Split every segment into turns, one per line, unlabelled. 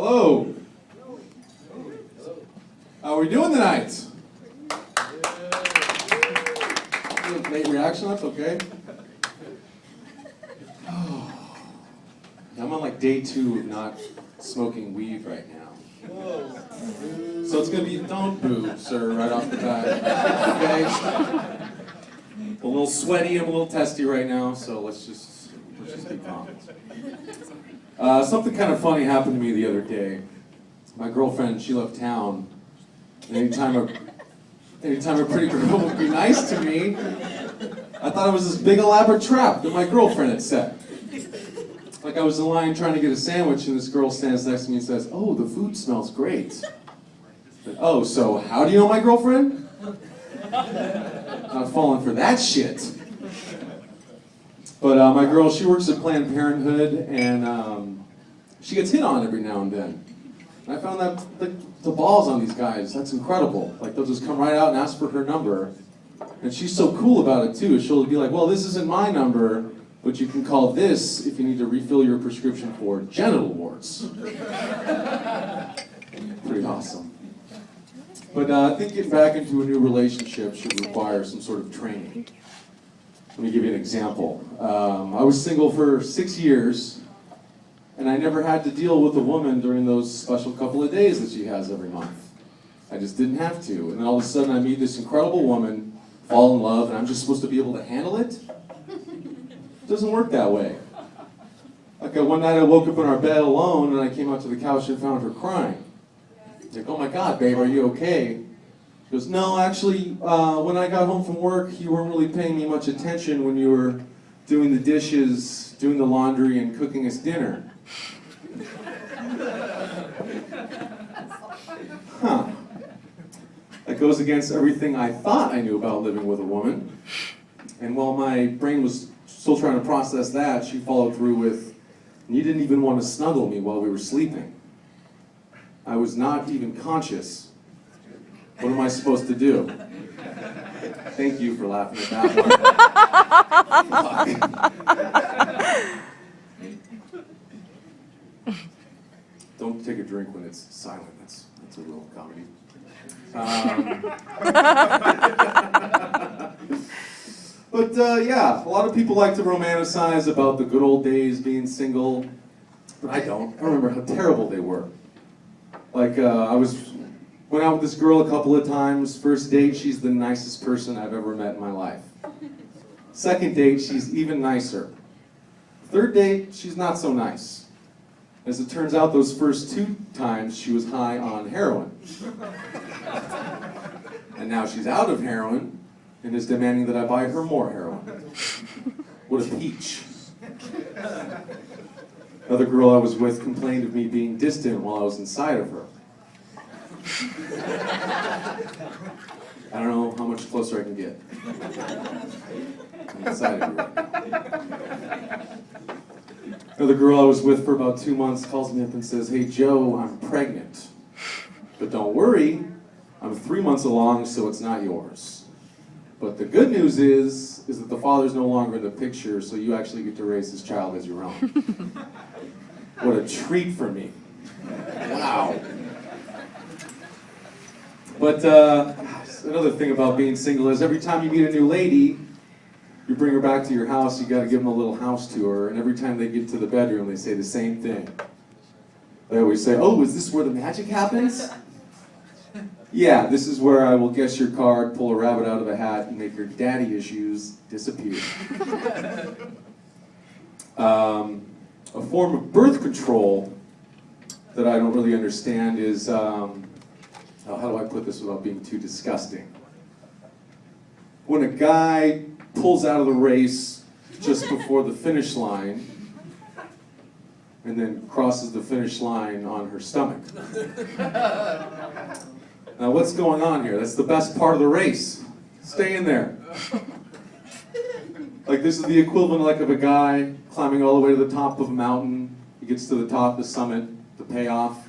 Hello. How are we doing tonight? Late reaction, that's okay. I'm on like day 2 of not smoking weed right now. So it's gonna be, don't boo, sir, right off the bat. Okay? A little sweaty, I'm a little testy right now, so let's just be calm. Something kind of funny happened to me the other day. My girlfriend, she left town. And anytime a pretty girl would be nice to me, I thought it was this big elaborate trap that my girlfriend had set. Like I was in line trying to get a sandwich and this girl stands next to me and says, "Oh, the food smells great." Said, "Oh, so how do you know my girlfriend?" Not falling for that shit. But my girl, she works at Planned Parenthood and she gets hit on every now and then. And I found that the balls on these guys, that's incredible. Like they'll just come right out and ask for her number. And she's so cool about it too. She'll be like, "Well, this isn't my number, but you can call this if you need to refill your prescription for genital warts." Pretty awesome. But I think getting back into a new relationship should require some sort of training. Let me give you an example. I was single for 6 years, and I never had to deal with a woman during those special couple of days that she has every month. I just didn't have to. And then all of a sudden I meet this incredible woman, fall in love, and I'm just supposed to be able to handle it? It doesn't work that way. Like one night I woke up in our bed alone, and I came out to the couch and found her crying. I was like, "Oh my God, babe, are you okay?" She goes, "No, actually, when I got home from work, you weren't really paying me much attention when you were doing the dishes, doing the laundry, and cooking us dinner." Huh. That goes against everything I thought I knew about living with a woman. And while my brain was still trying to process that, she followed through with, "You didn't even want to snuggle me while we were sleeping. I was not even conscious. What am I supposed to do?" Thank you for laughing at that one. Don't take a drink when it's silent. That's a real comedy. But yeah, a lot of people like to romanticize about the good old days being single, but I don't. I remember how terrible they were. Like went out with this girl a couple of times. First date, she's the nicest person I've ever met in my life. Second date, she's even nicer. Third date, she's not so nice. As it turns out, those first 2 times, she was high on heroin. And now she's out of heroin and is demanding that I buy her more heroin. What a peach. Another girl I was with complained of me being distant while I was inside of her. I don't know how much closer I can get. I'm inside of you right now. Another girl I was with for about 2 months calls me up and says, "Hey Joe, I'm pregnant. But don't worry, I'm 3 months along, so it's not yours. But the good news is that the father's no longer in the picture, so you actually get to raise this child as your own." What a treat for me. Wow. But another thing about being single is every time you meet a new lady, you bring her back to your house, you gotta give them a little house tour, and every time they get to the bedroom, they say the same thing. They always say, "Oh, is this where the magic happens?" "Yeah, this is where I will guess your card, pull a rabbit out of a hat, and make your daddy issues disappear." A form of birth control that I don't really understand is, how do I put this without being too disgusting? When a guy pulls out of the race just before the finish line and then crosses the finish line on her stomach. Now what's going on here? That's the best part of the race. Stay in there. Like this is the equivalent of a guy climbing all the way to the top of a mountain. He gets to the top, the summit, the payoff,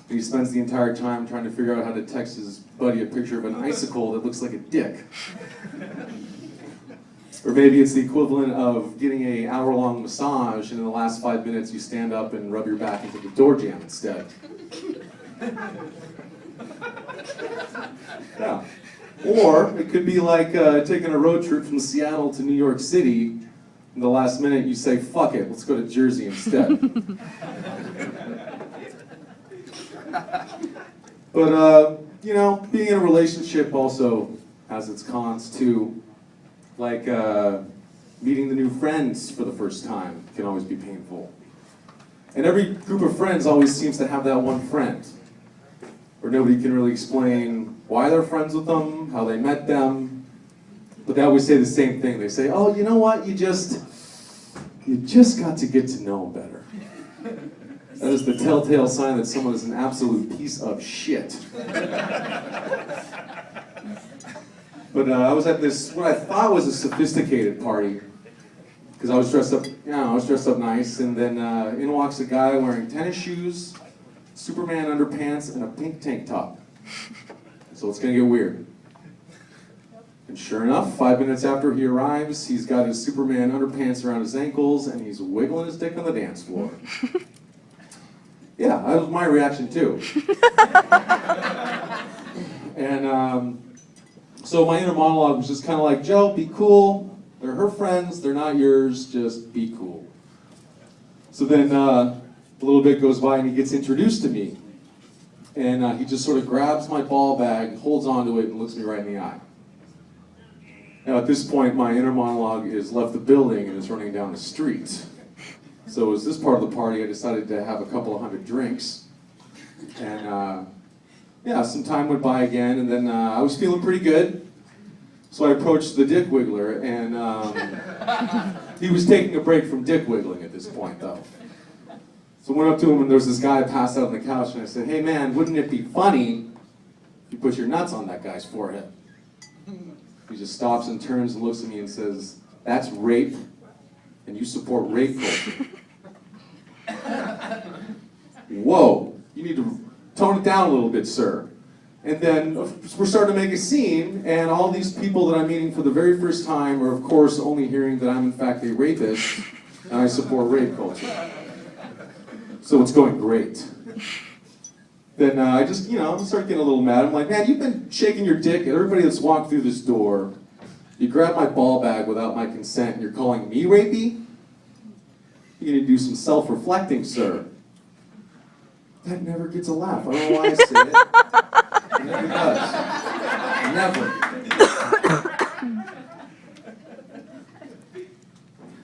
and he spends the entire time trying to figure out how to text his buddy a picture of an icicle that looks like a dick. Or maybe it's the equivalent of getting an hour-long massage, and in the last 5 minutes you stand up and rub your back into the door jamb instead. Yeah. Or it could be like taking a road trip from Seattle to New York City. In the last minute, you say, fuck it, let's go to Jersey instead. But, you know, being in a relationship also has its cons too. Like meeting the new friends for the first time can always be painful. And every group of friends always seems to have that one friend, where nobody can really explain why they're friends with them, how they met them, but they always say the same thing. They say, oh, you know what, you just got to get to know them better. That is the telltale sign that someone is an absolute piece of shit. But I was at this, what I thought was a sophisticated party, because I was dressed up, I was dressed up nice, and then in walks a guy wearing tennis shoes, Superman underpants, and a pink tank top. So it's gonna get weird. And sure enough, 5 minutes after he arrives, he's got his Superman underpants around his ankles, and he's wiggling his dick on the dance floor. Yeah, that was my reaction too. And so my inner monologue was just kind of like, Joe, be cool. They're her friends, they're not yours, just be cool. So then a little bit goes by and he gets introduced to me. And he just sort of grabs my ball bag, holds onto it, and looks me right in the eye. Now at this point, my inner monologue is left the building and is running down the street. So as this part of the party, I decided to have a couple of hundred drinks. And yeah, some time went by again, and then I was feeling pretty good. So I approached the dick wiggler, and he was taking a break from dick wiggling at this point, though. So I went up to him, and there was this guy passed out on the couch, and I said, hey man, wouldn't it be funny if you put your nuts on that guy's forehead? He just stops and turns and looks at me and says, that's rape, and you support rape culture. Whoa, you need to tone it down a little bit, sir. And then we're starting to make a scene, and all these people that I'm meeting for the very first time are, of course, only hearing that I'm in fact a rapist, and I support rape culture. So it's going great. Then I just, start getting a little mad. I'm like, man, you've been shaking your dick at everybody that's walked through this door. You grabbed my ball bag without my consent, and you're calling me rapey? You need to do some self-reflecting, sir. That never gets a laugh. I don't know why I say it. It never does. Never.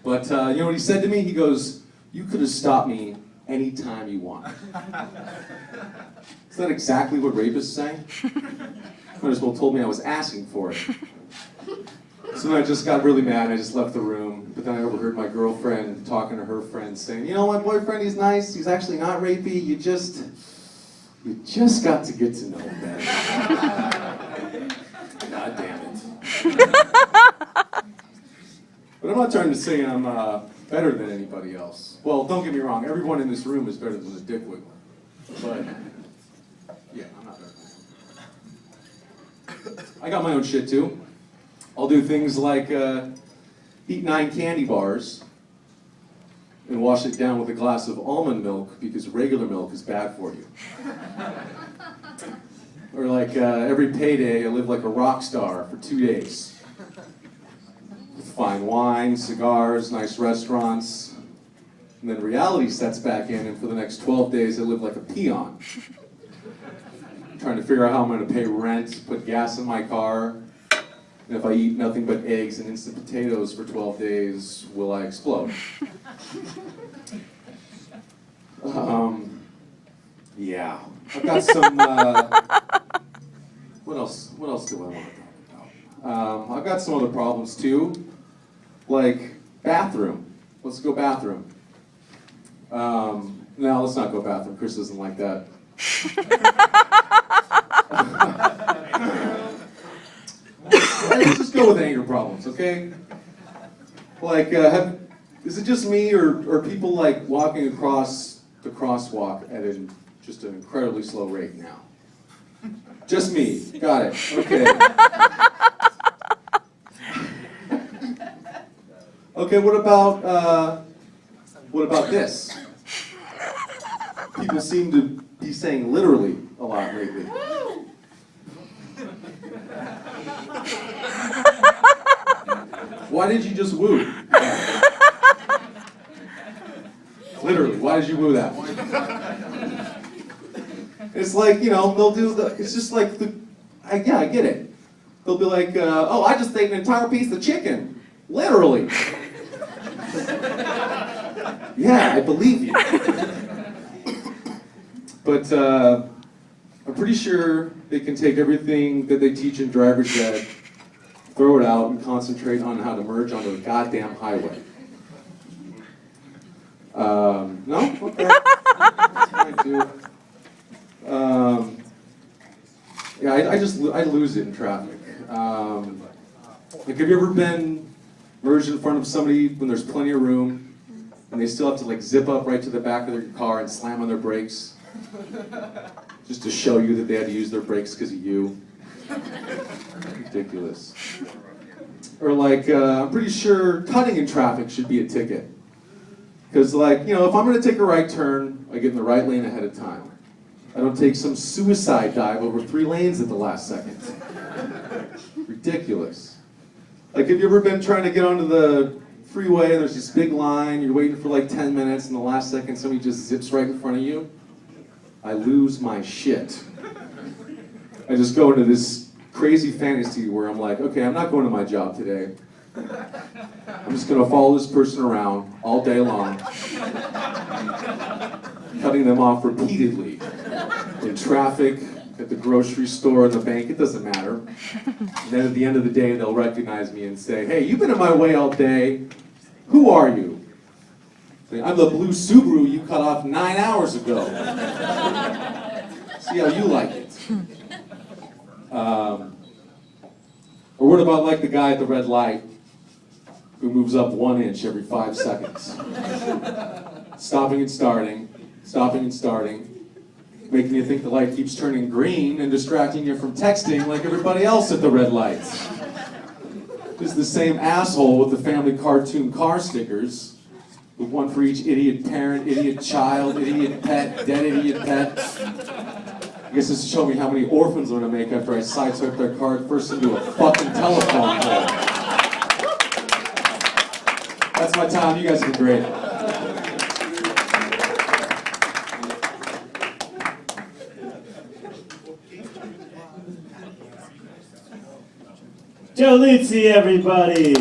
But you know what he said to me? He goes, you could have stopped me anytime you want. Is that exactly what rapists say? Might as well told me I was asking for it. So then I just got really mad and I just left the room. But then I overheard my girlfriend talking to her friends saying, you know, my boyfriend, he's nice, he's actually not rapey, you just got to get to know him better. God damn it. But I'm not trying to say I'm better than anybody else. Well, don't get me wrong, everyone in this room is better than the dick wiggler. But, yeah, I'm not better. I got my own shit too. I'll do things like eat 9 candy bars and wash it down with a glass of almond milk because regular milk is bad for you. Or like every payday I live like a rock star for 2 days. With fine wine, cigars, nice restaurants. And then reality sets back in, and for the next 12 days I live like a peon. Trying to figure out how I'm going to pay rent, put gas in my car. And if I eat nothing but eggs and instant potatoes for 12 days, will I explode? Yeah. I've got some, what else do I want to talk about? I've got some other problems too, like bathroom. Let's go bathroom. No, let's not go bathroom. Chris doesn't like that. Let's just go with anger problems, okay? Like, is it just me, or are people like walking across the crosswalk at just an incredibly slow rate now? Just me. Got it. Okay. Okay, what about this? People seem to be saying literally a lot lately. Why did you just woo? Literally, why did you woo that? It's like, they'll do it's just like I get it. They'll be like, oh, I just ate an entire piece of chicken. Literally. Yeah, I believe you. But I'm pretty sure they can take everything that they teach in driver's ed, throw it out, and concentrate on how to merge onto the goddamn highway. No? Okay. That's fine too. Yeah, I lose it in traffic. Like, have you ever been merged in front of somebody when there's plenty of room, and they still have to like zip up right to the back of their car and slam on their brakes, just to show you that they had to use their brakes because of you? Ridiculous. Or like, I'm pretty sure cutting in traffic should be a ticket. Because like, if I'm going to take a right turn, I get in the right lane ahead of time. I don't take some suicide dive over 3 lanes at the last second. Ridiculous. Like, have you ever been trying to get onto the freeway and there's this big line, you're waiting for like 10 minutes, and the last second somebody just zips right in front of you? I lose my shit. I just go into this crazy fantasy where I'm like, okay, I'm not going to my job today. I'm just going to follow this person around all day long, cutting them off repeatedly in traffic, at the grocery store, in the bank, it doesn't matter. And then at the end of the day, they'll recognize me and say, hey, you've been in my way all day. Who are you? I'm the blue Subaru you cut off 9 hours ago. See how you like it. Or what about like the guy at the red light who moves up 1 inch every 5 seconds? Stopping and starting, making you think the light keeps turning green and distracting you from texting like everybody else at the red lights. There's the same asshole with the family cartoon car stickers, with one for each idiot parent, idiot child, idiot pet, dead idiot pet. I guess this is showing me how many orphans I'm gonna make after I sideswipe their card first into a fucking telephone pole. That's my time. You guys have been great.
Joe Luzzi, everybody!